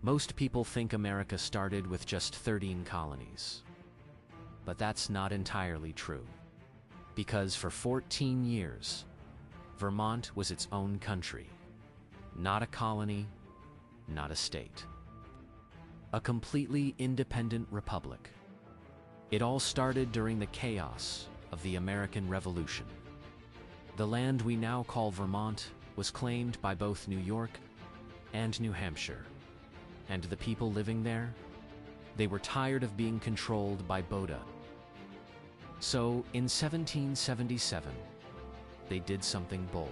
Most people think America started with just 13 colonies. But that's not entirely true. Because for 14 years, Vermont was its own country. Not a colony, not a state. A completely independent republic. It all started during the chaos of the American Revolution. The land we now call Vermont was claimed by both New York and New Hampshire. And the people living there? They were tired of being controlled by Boda. So, in 1777, they did something bold.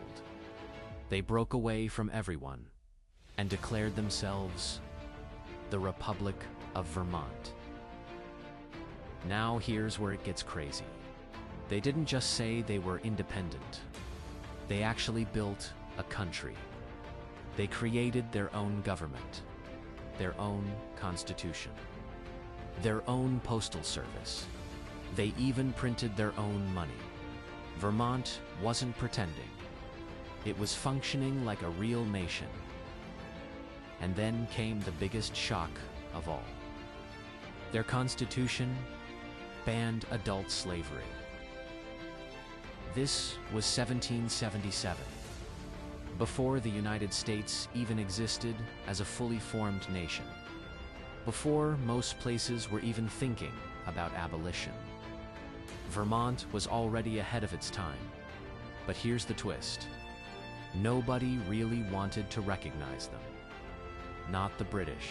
They broke away from everyone and declared themselves the Republic of Vermont. Now here's where it gets crazy. They didn't just say they were independent. They actually built a country. They created their own government, their own constitution, their own postal service. They even printed their own money. Vermont wasn't pretending. It was functioning like a real nation. And then came the biggest shock of all. Their constitution banned adult slavery. This was 1777, before the United States even existed as a fully formed nation, before most places were even thinking about abolition. Vermont was already ahead of its time, but here's the twist. Nobody really wanted to recognize them. Not the British,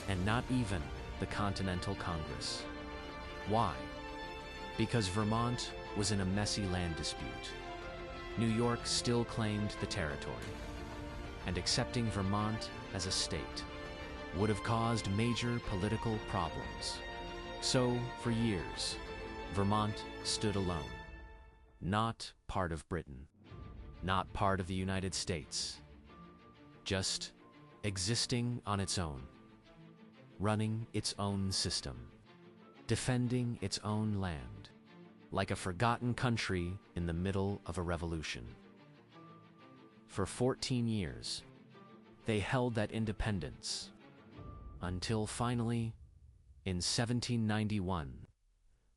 and not even the Continental Congress. Why? Because Vermont was in a messy land dispute. New York still claimed the territory, and accepting Vermont as a state would have caused major political problems. So, for years, Vermont stood alone, not part of Britain, not part of the United States, just existing on its own, running its own system, defending its own land, like a forgotten country in the middle of a revolution. For 14 years, they held that independence, until finally, in 1791,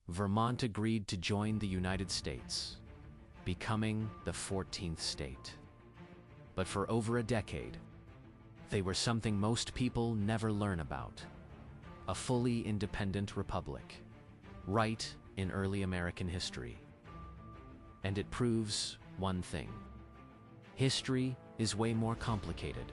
Vermont agreed to join the United States, becoming the 14th state. But for over a decade, they were something most people never learn about: a fully independent republic, right in early American history. And it proves one thing: history is way more complicated